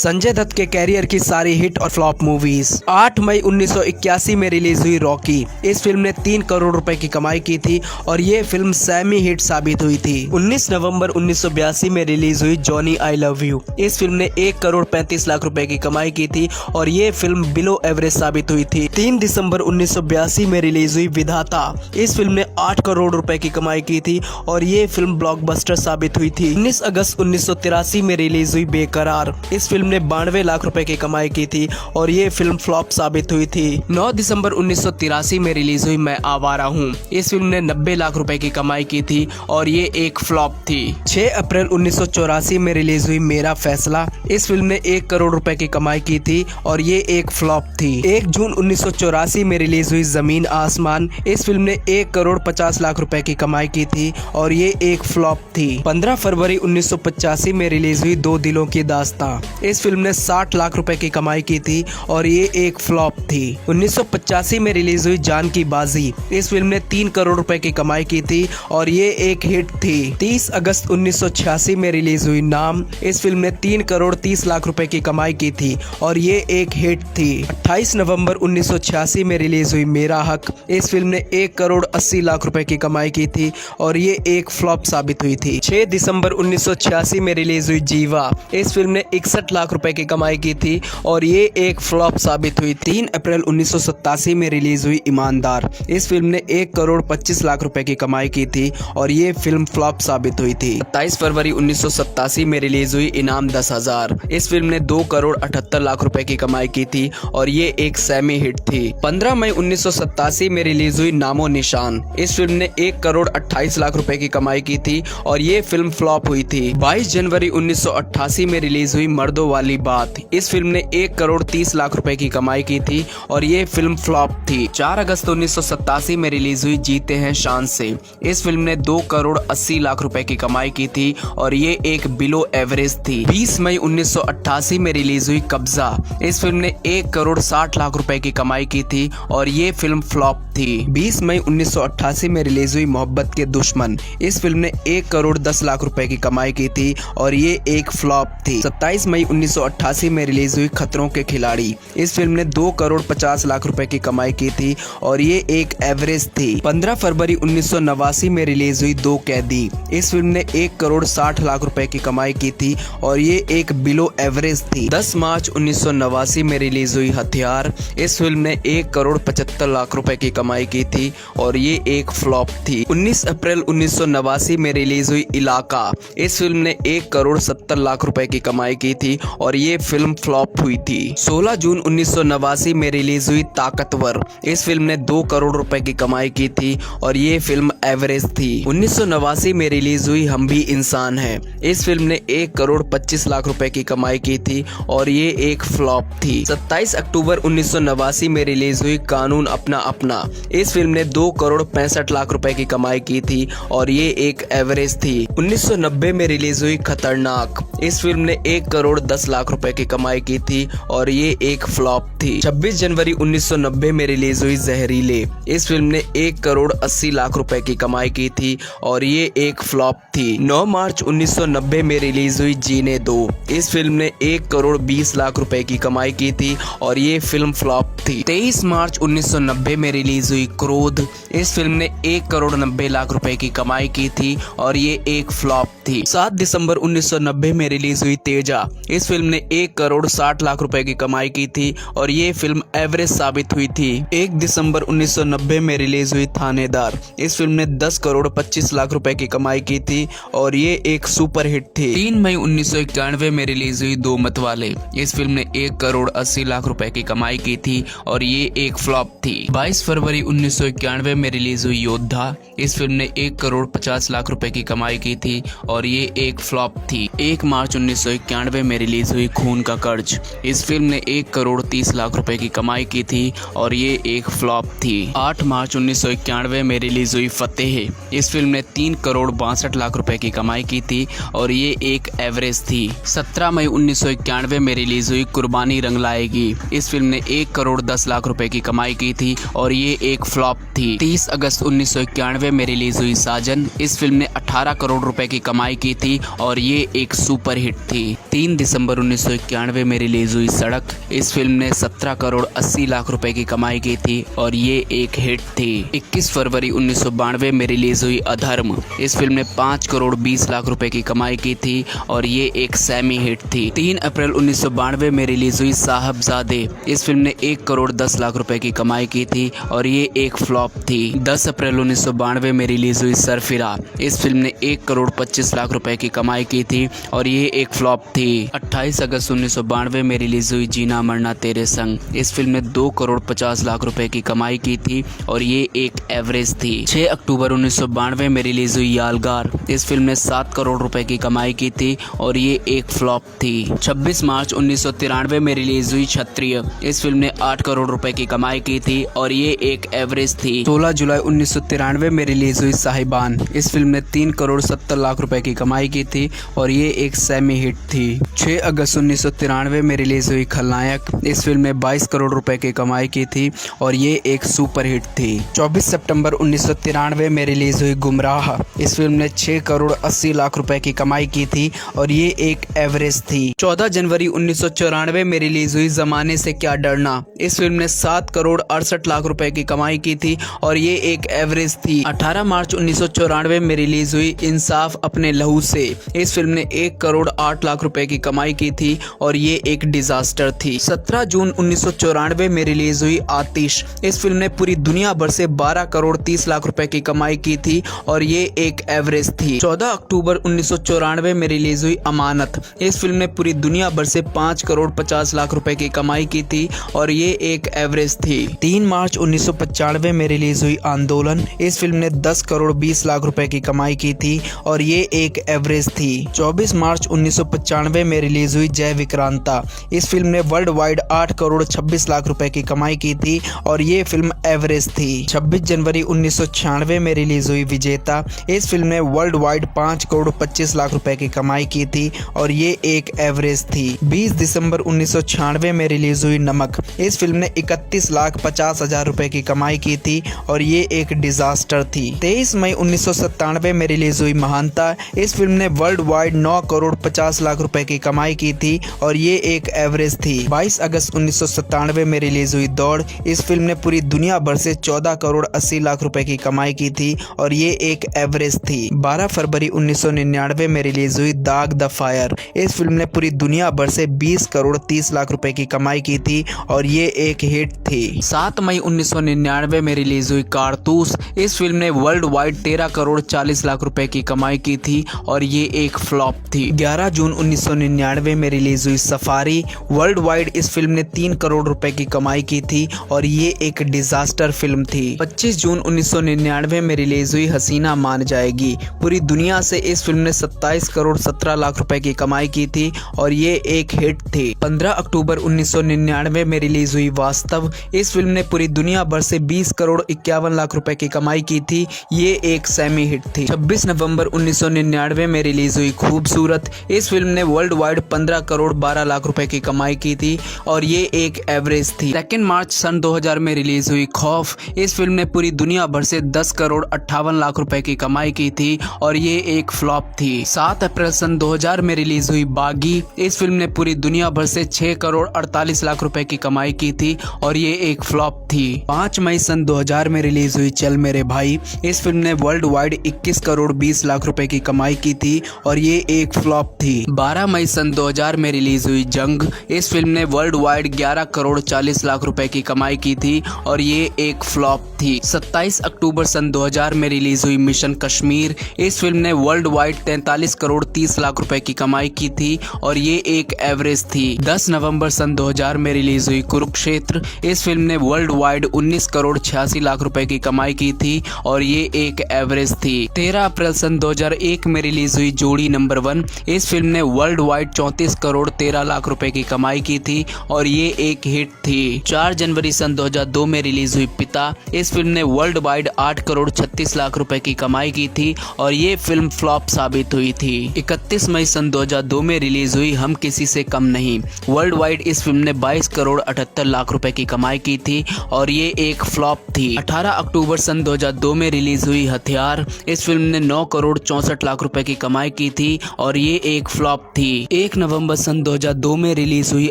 संजय दत्त के कैरियर की सारी हिट और फ्लॉप मूवीज। 8 मई 1981 में रिलीज हुई रॉकी। इस फिल्म ने 3 करोड़ रुपए की कमाई की थी और ये फिल्म सेमी हिट साबित हुई थी। 19 नवंबर 1982 में रिलीज हुई जॉनी आई लव यू। इस फिल्म ने 1 करोड़ 35 लाख रुपए की कमाई की थी और ये फिल्म बिलो एवरेज साबित हुई थी। 3 दिसंबर 1982 में रिलीज हुई विधाता। इस फिल्म ने 8 करोड़ रुपए की कमाई की थी और ये फिल्म ब्लॉकबस्टर साबित हुई थी। 19 अगस्त 1983 में रिलीज हुई बेकरार। इस फिल्म ने 92 लाख रुपए की कमाई की थी और ये फिल्म फ्लॉप साबित हुई थी। 9 दिसंबर 1983 में रिलीज हुई मैं आवारा हूँ। इस फिल्म ने 90 लाख रुपए की कमाई की थी और ये एक फ्लॉप थी। 6 अप्रैल 1984 में रिलीज हुई मेरा फैसला। इस फिल्म ने 1 करोड़ रुपए की कमाई की थी और ये एक फ्लॉप थी। 1 जून 1984 में रिलीज हुई जमीन आसमान। इस फिल्म ने 1 करोड़ 50 लाख रुपए की कमाई की थी और ये एक फ्लॉप थी। 15 फरवरी 1985 में रिलीज हुई दो दिलों की दास्तां। इस फिल्म ने 60 लाख रुपए की कमाई की थी और ये एक फ्लॉप थी। 1985 में रिलीज हुई जान की बाजी। इस फिल्म ने 3 करोड़ रुपए की कमाई की थी और ये एक हिट थी। 30 अगस्त 1986 में रिलीज हुई नाम। इस फिल्म ने 3 करोड़ 30 लाख रुपए की कमाई की थी और ये एक हिट थी। 28 नवंबर 1986 में रिलीज हुई मेरा हक। इस फिल्म ने 1 करोड़ 80 लाख रुपए की कमाई की थी और ये एक फ्लॉप साबित हुई थी। 6 दिसंबर 1986 में रिलीज हुई जीवा। इस फिल्म ने 61 लाख रुपए की कमाई की थी और ये एक फ्लॉप साबित हुई। 3 अप्रैल 1987 में रिलीज हुई ईमानदार। इस फिल्म ने 1 करोड़ 25 लाख रुपए की कमाई की थी और ये फिल्म फ्लॉप साबित हुई थी। 27 फरवरी 1987 में रिलीज हुई इनाम 10,000। इस फिल्म ने 2 करोड़ 78 लाख रुपए की कमाई की थी और ये एक सेमी हिट थी। 15 मई 1987 में रिलीज हुई नामो निशान। इस फिल्म ने 1 करोड़ 28 लाख रुपए की कमाई की थी और ये फिल्म फ्लॉप हुई थी। 22 जनवरी 1988 में रिलीज हुई मर्दों वाली बात। इस फिल्म ने 1 करोड़ 30 लाख रुपए की कमाई की थी और ये फिल्म फ्लॉप थी। 4 अगस्त 1987 में रिलीज हुई जीते हैं शान से। इस फिल्म ने 2 करोड़ 80 लाख रुपए की कमाई की थी और ये एक बिलो एवरेज थी। 20 मई 1988 में रिलीज हुई कब्जा। इस फिल्म ने 1 करोड़ 60 लाख रुपए की कमाई की थी और ये फिल्म फ्लॉप थी। 20 मई 1988 में रिलीज हुई मोहब्बत के दुश्मन। इस फिल्म ने 1 करोड़ 10 लाख रुपए की कमाई की थी और ये एक फ्लॉप थी। 27 मई 1988 में रिलीज हुई खतरों के खिलाड़ी। इस फिल्म ने 2 करोड़ 50 लाख रुपए की कमाई की थी और ये एक एवरेज थी। 15 फरवरी 1989 में रिलीज हुई दो कैदी। इस फिल्म ने 1 करोड़ 60 लाख रुपए की कमाई की थी और ये एक बिलो एवरेज थी। 10 मार्च 1989 में रिलीज हुई हथियार। इस फिल्म ने 1 करोड़ 75 लाख रुपए की कमाई की थी और ये एक फ्लॉप थी। 19 अप्रैल 1989 में रिलीज हुई इलाका। इस फिल्म ने 1 करोड़ 70 लाख रुपए की कमाई की थी और ये फिल्म फ्लॉप हुई थी। 16 जून 1989 में रिलीज हुई ताकतवर। इस फिल्म ने 2 करोड़ रुपए की कमाई की थी और ये फिल्म एवरेज थी। 1989 में रिलीज हुई हम भी इंसान हैं। इस फिल्म ने 1 करोड़ 25 लाख रुपए की कमाई की थी और ये एक फ्लॉप थी। 27 अक्टूबर 1989 में रिलीज हुई कानून अपना अपना। इस फिल्म ने 2 करोड़ 65 लाख रुपए की कमाई की थी और ये एक एवरेज थी। 1990 में रिलीज हुई खतरनाक। इस फिल्म ने 1 करोड़ 10 लाख रुपए की कमाई की थी और ये एक फ्लॉप थी। 26 जनवरी 1990 में रिलीज हुई जहरीले। इस फिल्म ने 1 करोड़ 80 लाख रुपए की कमाई की थी और ये एक फ्लॉप थी। 9 मार्च 1990 में रिलीज हुई जीने दो। इस फिल्म ने 1 करोड़ 20 लाख रुपए की कमाई की थी और ये फिल्म फ्लॉप थी। 23 मार्च 1990 में रिलीज हुई क्रोध। इस फिल्म ने 1 करोड़ 90 लाख रुपए की कमाई की थी और ये एक फ्लॉप थी। 7 दिसंबर 1990 में रिलीज हुई तेजा। इस फिल्म ने 1 करोड़ 60 लाख रुपए की कमाई की थी और ये फिल्म एवरेज साबित हुई थी। 1 दिसंबर 1990 में रिलीज हुई थानेदार। इस फिल्म ने 10 करोड़ 25 लाख रुपए की कमाई की थी और ये एक सुपर हिट थी। 3 मई 1991 में रिलीज हुई दो मतवाले। इस फिल्म ने 1 करोड़ 80 लाख रुपए की कमाई की थी और ये एक फ्लॉप थी। 22 फरवरी 1991 में रिलीज हुई योद्धा। इस फिल्म ने 1 करोड़ 50 लाख रुपए की कमाई की थी और ये एक फ्लॉप थी। 1 मार्च 1991 में रिलीज हुई खून का कर्ज। इस फिल्म ने 1 करोड़ 30 लाख रुपए की कमाई की थी और ये एक फ्लॉप थी। 8 मार्च 1991 में रिलीज हुई फतेह। इस फिल्म ने 3 करोड़ 62 लाख रुपए की कमाई की थी और ये एक एवरेज थी। 17 मई 1991 में रिलीज हुई कुर्बानी रंग लाएगी। इस फिल्म ने 1 करोड़ 10 लाख रुपए की कमाई की थी और ये एक फ्लॉप थी। 30 अगस्त 1991 में रिलीज हुई साजन। इस फिल्म ने 18 करोड़ रुपए की कमाई की थी और ये एक सुपर हिट थी। 3 दिसंबर दिसंबर 1991 में रिलीज हुई सड़क। इस फिल्म ने 17 करोड़ 80 लाख रुपए की कमाई की थी और ये एक हिट थी। 21 फरवरी 1992 में रिलीज हुई अधर्म। इस फिल्म ने 5 करोड़ 20 लाख रुपए की कमाई की थी और ये एक सेमी हिट थी। 3 अप्रैल 1992 में रिलीज हुई साहबजादे। इस फिल्म ने 1 करोड़ 10 लाख रुपए की कमाई की थी और ये एक फ्लॉप थी। 10 अप्रैल 1992 में रिलीज हुई सरफिरा। इस फिल्म ने 1 करोड़ 25 लाख रुपए की कमाई की थी और ये एक फ्लॉप थी। 28 अगस्त 1992 में रिलीज हुई जीना मरना तेरे संग। इस फिल्म ने 2 करोड़ 50 लाख रुपए की कमाई की थी और ये एक एवरेज थी। 6 अक्टूबर 1992 में रिलीज हुई यालगार। इस फिल्म ने 7 करोड़ रुपए की कमाई की थी और ये एक फ्लॉप थी। 26 मार्च 1993 में रिलीज हुई क्षत्रिय। इस फिल्म ने 8 करोड़ रुपए की कमाई की थी और ये एक एवरेज थी। 16 जुलाई 1993 में रिलीज हुई साहिबान। इस फिल्म ने 3 करोड़ 70 लाख रुपए की कमाई की थी और ये एक सेमी हिट थी। 6 अगस्त 1993 में रिलीज हुई खलनायक। इस फिल्म ने 22 करोड़ रुपए की कमाई की थी और ये एक सुपर हिट थी। 24 सितंबर 1993 में रिलीज हुई गुमराह। इस फिल्म ने 6 करोड़ 80 लाख रुपए की कमाई की थी और ये एक एवरेज थी। 14 जनवरी 1994 में रिलीज हुई जमाने से क्या डरना। इस फिल्म ने 7 करोड़ 68 लाख रुपए की कमाई की थी और ये एक एवरेज थी। 18 मार्च 1994 में रिलीज हुई इंसाफ अपने लहू से। इस फिल्म ने 1 करोड़ 8 लाख रुपए की कमाई की थी और ये एक डिजास्टर थी। 17 जून 1994 में रिलीज हुई आतिश। इस फिल्म ने पूरी दुनिया भर से 12 करोड़ 30 लाख रुपए की कमाई की थी और ये एक एवरेज थी। 14 अक्टूबर 1994 में रिलीज हुई अमानत। इस फिल्म ने पूरी दुनिया भर से 5 करोड़ 50 लाख रुपए की कमाई की थी और ये एक एवरेज थी। 3 मार्च 1995 में रिलीज हुई आंदोलन। इस फिल्म ने 10 करोड़ 20 लाख रुपए की कमाई की थी और ये एक एवरेज थी। 24 मार्च 1995 में रिलीज हुई जय विक्रांता। इस फिल्म ने वर्ल्ड वाइड 8 करोड़ 26 लाख रुपए की कमाई की थी और ये फिल्म एवरेज थी। 26 जनवरी 1996 में रिलीज हुई विजेता। इस फिल्म ने वर्ल्ड वाइड 5 करोड़ 25 लाख रुपए की कमाई की थी और ये एक एवरेज थी। 20 दिसंबर 1996 में रिलीज हुई नमक। इस फिल्म ने 31 लाख 50 हजार रुपए की कमाई की थी और ये एक डिजास्टर थी। 23 मई 1997 में रिलीज हुई महानता। इस फिल्म ने वर्ल्ड वाइड 9 करोड़ 50 लाख रुपए की कमाई की थी और ये एक एवरेज थी। 22 अगस्त 1997 में रिलीज हुई दौड़। इस फिल्म ने पूरी दुनिया भर से 14 करोड़ 80 लाख रुपए की कमाई की थी और ये एक एवरेज थी। 12 फरवरी 1999 में रिलीज हुई दाग द फायर। इस फिल्म ने पूरी दुनिया भर से 20 करोड़ 30 लाख रुपए की कमाई की थी और ये एक हिट थी। 7 मई 1999 में रिलीज हुई कारतूस। इस फिल्म ने वर्ल्ड वाइड 13 करोड़ 40 लाख रुपए की कमाई की थी और ये एक फ्लॉप थी। 11 जून 1999 में रिलीज हुई सफारी। वर्ल्ड वाइड इस फिल्म ने 3 करोड़ रुपए की कमाई की थी और ये एक डिजास्टर फिल्म थी। 25 जून 1999 में रिलीज हुई हसीना मान जाएगी। पूरी दुनिया से इस फिल्म ने 27 करोड़ 17 लाख रुपए की कमाई की थी और ये एक हिट थी। 15 अक्टूबर 1999 में रिलीज हुई वास्तव। इस फिल्म ने पूरी दुनिया भर से 20 करोड़ 51 लाख रुपए की कमाई की थी। ये एक सेमी हिट थी। 26 नवंबर 1999 में रिलीज हुई खूबसूरत। इस फिल्म ने वर्ल्ड वाइड 15 करोड़ 12 लाख रुपए की कमाई की थी और ये एक एवरेज थी। 2 मार्च सन 2000 में रिलीज हुई खौफ। इस फिल्म ने पूरी दुनिया भर से 10 करोड़ 58 लाख रुपए की कमाई की थी और ये एक फ्लॉप थी। 7 अप्रैल सन 2000 में रिलीज हुई बागी। इस फिल्म ने पूरी दुनिया भर से 6 करोड़ 48 लाख रुपए की कमाई की थी और ये एक फ्लॉप थी। 5 मई सन 2000 में रिलीज हुई चल मेरे भाई। इस फिल्म ने वर्ल्ड वाइड 21 करोड़ 20 लाख रुपए की कमाई की थी और ये एक फ्लॉप थी। 12 मई सन 2000 में रिलीज हुई जंग। इस फिल्म ने वर्ल्ड वाइड 11 करोड़ 40 लाख रुपए की कमाई की थी और ये एक फ्लॉप थी। 27 अक्टूबर सन 2000 में रिलीज हुई मिशन कश्मीर। इस फिल्म ने वर्ल्ड वाइड 43 करोड़ 30 लाख रुपए की कमाई की थी और ये एक एवरेज थी। 10 नवंबर सन 2000 में रिलीज हुई कुरुक्षेत्र। इस फिल्म ने वर्ल्ड वाइड 19 करोड़ 86 लाख रुपए की कमाई की थी और ये एक एवरेज थी। 13 अप्रैल सन 2001 में रिलीज हुई जोड़ी नंबर 1। इस फिल्म ने वर्ल्ड वाइड 34 करोड़ 13 लाख रुपए की कमाई की थी और ये एक हिट थी। 4 जनवरी सन 2002 में रिलीज हुई पिता। इस फिल्म ने वर्ल्ड वाइड 8 करोड़ 36 लाख रुपए की कमाई की थी और ये फिल्म फ्लॉप साबित हुई थी। 31 मई सन 2002 में रिलीज हुई हम किसी से कम नहीं। वर्ल्ड वाइड इस फिल्म ने 22 करोड़ 78 लाख रुपए की कमाई की थी और ये एक फ्लॉप थी। 18 अक्टूबर सन 2002 में रिलीज हुई हथियार। इस फिल्म ने 9 करोड़ 64 लाख रुपए की कमाई की थी और ये एक फ्लॉप थी। 1 1 नवंबर सन 2002 में रिलीज हुई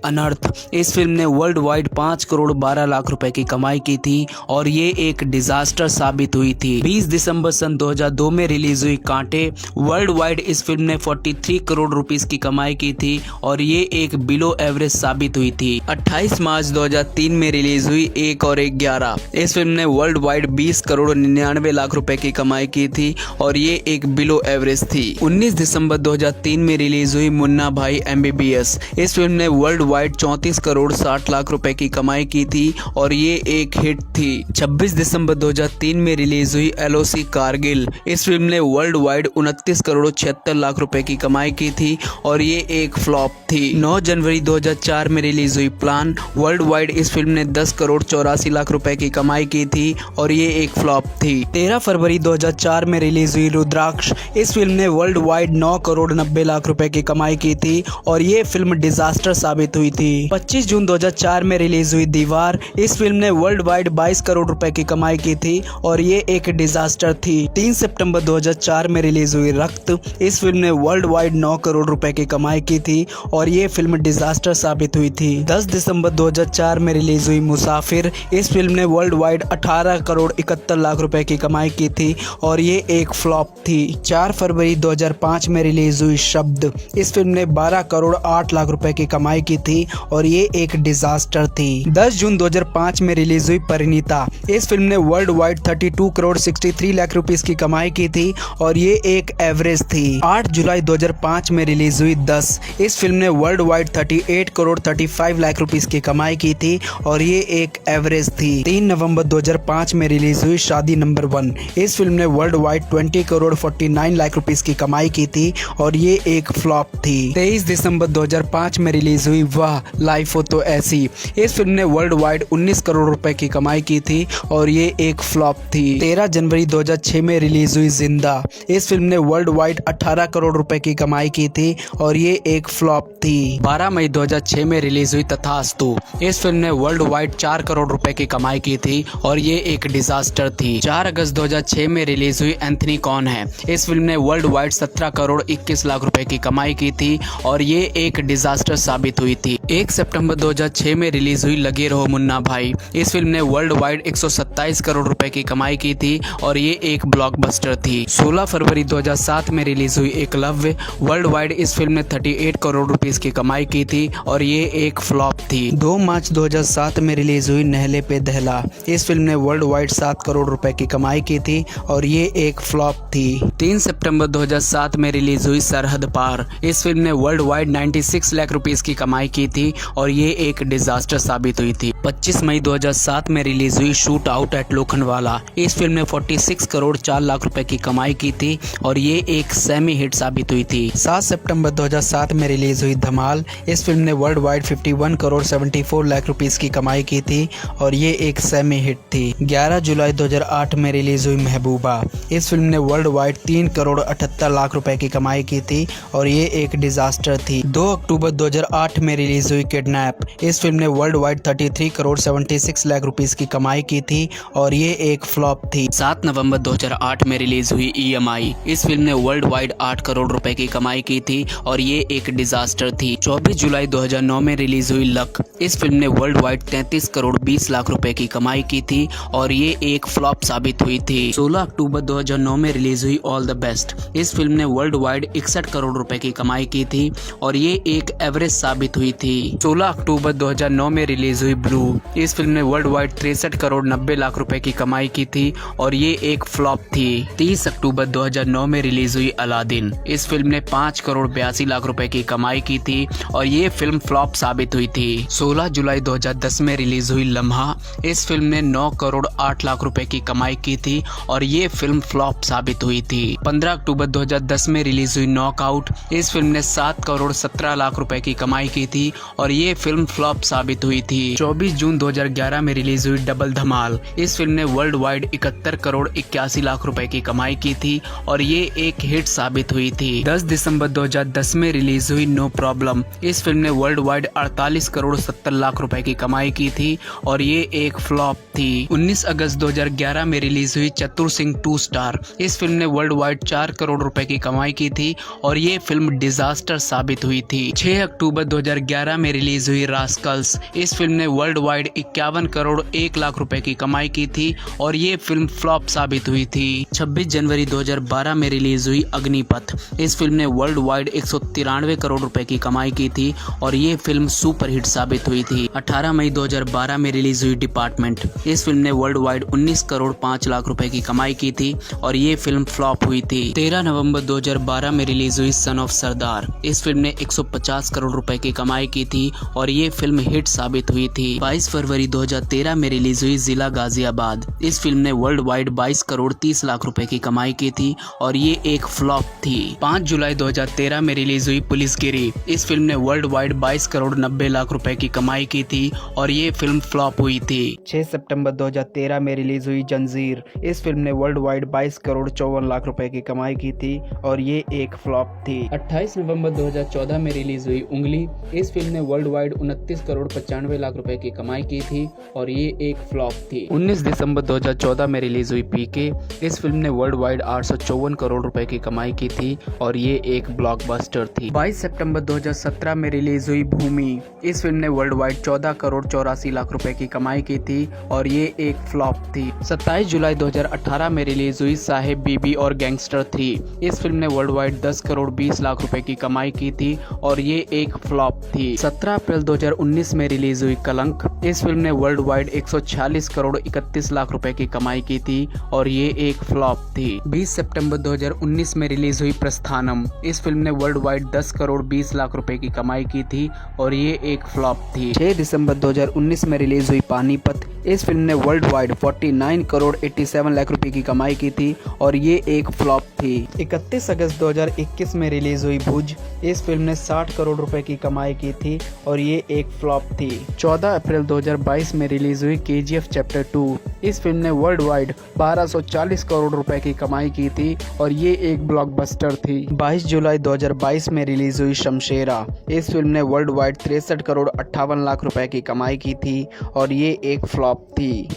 अनर्थ। इस फिल्म ने वर्ल्ड वाइड 5 करोड़ 12 लाख रुपए की कमाई की थी और ये एक डिजास्टर साबित हुई थी। 20 दिसंबर सन 2002 में रिलीज हुई कांटे। वर्ल्ड वाइड इस फिल्म ने 43 करोड़ रुपीस की कमाई की थी और ये एक बिलो एवरेज साबित हुई थी। 28 मार्च 2003 में रिलीज हुई 1 और 1 11। इस फिल्म ने वर्ल्ड वाइड 20 करोड़ 99 लाख रुपए की कमाई की थी और ये एक बिलो एवरेज थी। 19 दिसंबर 2003 में रिलीज हुई मुन्ना भाई MBBS। इस फिल्म ने वर्ल्ड वाइड 34 करोड़ 60 लाख रुपए की कमाई की थी और ये एक हिट थी। 26 दिसंबर 2003 में रिलीज हुई LOC कारगिल। इस फिल्म ने वर्ल्ड वाइड 29 करोड़ 76 लाख रुपए की कमाई की थी और ये एक फ्लॉप थी। 9 जनवरी 2004 में रिलीज हुई प्लान। वर्ल्ड वाइड इस फिल्म ने 10 करोड़ 84 लाख रुपए की कमाई की थी और ये एक फ्लॉप थी। 13 फरवरी 2004 में रिलीज हुई रुद्राक्ष। इस फिल्म ने वर्ल्ड वाइड 9 करोड़ 90 लाख रुपए की कमाई की थी और ये फिल्म डिजास्टर साबित हुई थी। 25 जून 2004 में रिलीज हुई दीवार। इस फिल्म ने वर्ल्ड वाइड 22 करोड़ रुपए की कमाई की थी और ये एक डिजास्टर थी। 3 सितंबर 2004 में रिलीज हुई रक्त। इस फिल्म ने वर्ल्ड वाइड 9 करोड़ रुपए की कमाई की थी और ये फिल्म डिजास्टर साबित हुई थी। 10 दिसंबर 2004 में रिलीज हुई मुसाफिर। इस फिल्म ने वर्ल्ड वाइड 18 करोड़ 71 लाख रुपए की कमाई की थी और ये एक फ्लॉप थी। 4 फरवरी 2005 में रिलीज हुई शब्द। इस फिल्म ने 12 करोड़ 8 लाख रुपए की कमाई की थी और ये एक डिजास्टर थी। 10 जून 2005 में रिलीज हुई परिणीता। इस फिल्म ने world wide 32 crore 63 lakh rupees की कमाई की थी और ये एक एवरेज थी। 8 जुलाई 2005 में रिलीज हुई 10। इस फिल्म ने world wide 38 crore 35 lakh rupees की कमाई की थी और ये एक एवरेज थी। 3 नवंबर 2005 में रिलीज हुई शादी नंबर 1। इस फिल्म ने world wide 20 crore 49 lakh rupees की कमाई की थी और ये एक फ्लॉप थी। 23 दिसंबर 2005 में रिलीज हुई वाह लाइफ हो तो ऐसी। इस फिल्म ने वर्ल्ड वाइड 19 करोड़ रुपए की कमाई की थी और ये एक फ्लॉप थी। 13 जनवरी 2006 में रिलीज हुई जिंदा। इस फिल्म ने वर्ल्ड वाइड 18 करोड़ रुपए की कमाई की थी और ये एक फ्लॉप थी। 12 मई 2006 में रिलीज हुई तथास्तु। इस फिल्म ने वर्ल्ड वाइड 4 करोड़ रुपए की कमाई की थी और ये एक डिजास्टर थी। 4 अगस्त 2006 में रिलीज हुई एंथनी कौन है। इस फिल्म ने वर्ल्ड वाइड 17 करोड़ 21 लाख रुपए की कमाई की थी और ये एक डिजास्टर साबित हुई थी। 1 सितंबर 2006 में रिलीज हुई लगे रहो मुन्ना भाई। इस फिल्म ने वर्ल्ड वाइड 127 करोड़ रुपए की कमाई की थी और ये एक ब्लॉकबस्टर थी। 16 फरवरी 2007 में रिलीज हुई एकलव्य। वर्ल्ड वाइड इस फिल्म ने 38 करोड़ रुपीस की कमाई की थी और ये एक फ्लॉप थी। 2 मार्च 2007 में रिलीज हुई नहले पे दहला। इस फिल्म ने वर्ल्ड वाइड 7 करोड़ रुपए की कमाई की थी और ये एक फ्लॉप थी। 3 सितंबर 2007 में रिलीज हुई सरहद पार। इस फिल्म ने वर्ल्ड वाइड 96 लाख रुपीस की कमाई की थी और ये एक डिजास्टर साबित हुई थी। 25 मई 2007 में रिलीज हुई शूट आउट एट लोखंडवाला। इस फिल्म ने 46 करोड़ 4 लाख रुपए की कमाई की थी और ये एक सेमी हिट साबित हुई थी। 7 सितंबर 2007 में रिलीज हुई धमाल। इस फिल्म ने world wide 51 crore 74 lakh rupees की कमाई की थी और ये एक सेमी हिट थी। 11 जुलाई 2008 में रिलीज हुई महबूबा। इस फिल्म ने वर्ल्ड वाइड 3 करोड़ 78 लाख रुपए की कमाई की थी और ये एक डिजास्टर थी। 2 अक्टूबर 2008 में रिलीज हुई किडनैप। इस फिल्म ने world wide 33 crore 76 lakh rupees की कमाई की थी और ये एक फ्लॉप थी। 7 नवंबर 2008 में रिलीज हुई EMI। इस फिल्म ने वर्ल्ड वाइड 8 करोड़ रुपए की कमाई की थी और ये एक डिजास्टर थी। 24 जुलाई 2009 में रिलीज हुई लक। इस फिल्म ने वर्ल्ड वाइड 33 करोड़ 20 लाख रुपए की कमाई की थी और ये एक फ्लॉप साबित हुई थी। 16 अक्टूबर 2009 में रिलीज हुई ऑल द बेस्ट। इस फिल्म ने वर्ल्ड वाइड 61 करोड़ रुपए की कमाई की थी और ये एक एवरेज साबित हुई थी। 16 अक्टूबर 2009 में रिलीज हुई ब्लू। इस फिल्म ने वर्ल्ड वाइड 63 करोड़ 90 लाख रुपए की कमाई की थी और ये एक फ्लॉप थी। 30 अक्टूबर 2009 में रिलीज हुई अलादीन। इस फिल्म ने 5 करोड़ 82 लाख रुपए की कमाई की थी और ये फिल्म फ्लॉप साबित हुई थी। 16 जुलाई 2010 में रिलीज हुई लम्हा। इस फिल्म ने 9 करोड़ 8 लाख रुपए की कमाई की थी और ये फिल्म फ्लॉप साबित हुई थी। 15 अक्टूबर 2010 में रिलीज हुई नॉकआउट। इस फिल्म ने 7 करोड़ 17 लाख रुपए की कमाई की थी और ये फिल्म फ्लॉप साबित हुई थी। 24 जून 2011 में रिलीज हुई डबल धमाल। इस फिल्म ने वर्ल्ड वाइड 71 करोड़ 81 लाख रुपए की कमाई की थी और ये एक हिट साबित हुई थी। 10 दिसंबर 2010 में रिलीज हुई नो प्रॉब्लम। इस फिल्म ने वर्ल्ड वाइड 48 करोड़ 70 लाख रुपए की कमाई की थी और ये एक फ्लॉप थी। 19 अगस्त 2011 में रिलीज हुई चतुर सिंह 2 स्टार। इस फिल्म ने वर्ल्ड वाइड 4 करोड़ रुपए की कमाई की थी और ये फिल्म डिजास्टर साबित हुई थी। 6 अक्टूबर 2011 में रिलीज हुई रास्कल्स। इस फिल्म ने वर्ल्ड वाइड 51 करोड़ 1 लाख रुपए की कमाई की थी और ये फिल्म फ्लॉप साबित हुई थी। 26 जनवरी 2012 में रिलीज हुई अग्निपथ। इस फिल्म ने वर्ल्ड वाइड 193 करोड़ रुपए की कमाई की थी और ये फिल्म सुपरहिट साबित हुई थी। 18 मई 2012 में रिलीज हुई डिपार्टमेंट। इस फिल्म ने वर्ल्ड वाइड 19 करोड़ 5 लाख रुपए की कमाई की थी और ये फिल्म फ्लॉप हुई थी। 13 नवंबर 2012 में रिलीज हुई सन ऑफ सरदार। इस फिल्म ने 150 करोड़ रुपए की कमाई की थी और ये फिल्म हिट साबित हुई थी। 22 फरवरी 2013 में रिलीज हुई जिला गाजियाबाद। इस फिल्म ने वर्ल्ड वाइड 22 करोड़ 30 लाख रुपए की कमाई की थी और ये एक फ्लॉप थी। 5 जुलाई 2013 में रिलीज हुई पुलिसगिरी। इस फिल्म ने वर्ल्ड वाइड 22 करोड़ 90 लाख रुपए की कमाई की थी और ये फिल्म फ्लॉप हुई थी। 6 सितंबर 2013 में रिलीज हुई जंजीर। इस फिल्म ने वर्ल्ड वाइड 22 करोड़ 54 लाख रुपए की कमाई की थी और ये एक फ्लॉप थी। 28 नवंबर 2014 में रिलीज हुई उंगली। इस फिल्म ने वर्ल्ड वाइड 29 करोड़ 95 लाख रुपए की कमाई की थी और ये एक फ्लॉप थी। 19 दिसंबर 2014 में रिलीज हुई पीके। इस फिल्म ने वर्ल्ड वाइड 854 करोड़ रुपए की कमाई की थी और ये एक ब्लॉकबस्टर थी। 22 सितंबर 2017 में रिलीज हुई भूमि। इस फिल्म ने वर्ल्ड वाइड 14 करोड़ 84 लाख रुपए की कमाई की थी और ये एक फ्लॉप थी। 27 जुलाई 2018 में रिलीज हुई साहेब बीबी और गैंगस्टर 3। इस फिल्म ने वर्ल्ड वाइड 10 करोड़ 20 लाख रुपए की कमाई की थी और ये एक फ्लॉप थी। 17 अप्रैल 2019 में रिलीज हुई कलंक। इस फिल्म ने वर्ल्ड वाइड 146 करोड़ 31 लाख रुपए की कमाई की थी और ये एक फ्लॉप थी। 20 सितंबर 2019 में रिलीज हुई प्रस्थानम। इस फिल्म ने वर्ल्ड वाइड 10 करोड़ 20 लाख रुपए की कमाई की थी और ये एक फ्लॉप थी। 6 दिसंबर 2019 में रिलीज हुई पानीपत। इस फिल्म ने वर्ल्ड वाइड 49 करोड़ 87 लाख रुपए की कमाई की थी और ये एक फ्लॉप थी। 31 अगस्त 2021 में रिलीज हुई भुज। इस फिल्म ने 60 करोड़ रुपए की कमाई की थी और ये एक फ्लॉप थी। 14 अप्रैल 2022 में रिलीज हुई KGF चैप्टर 2। इस फिल्म ने वर्ल्ड वाइड 1240 करोड़ रुपए की कमाई की थी और ये एक ब्लॉकबस्टर थी। 22 जुलाई 2022 में रिलीज हुई शमशेरा। इस फिल्म ने वर्ल्ड वाइड 63 करोड़ 58 लाख रुपए की कमाई की थी और ये एक फ्लॉप थी।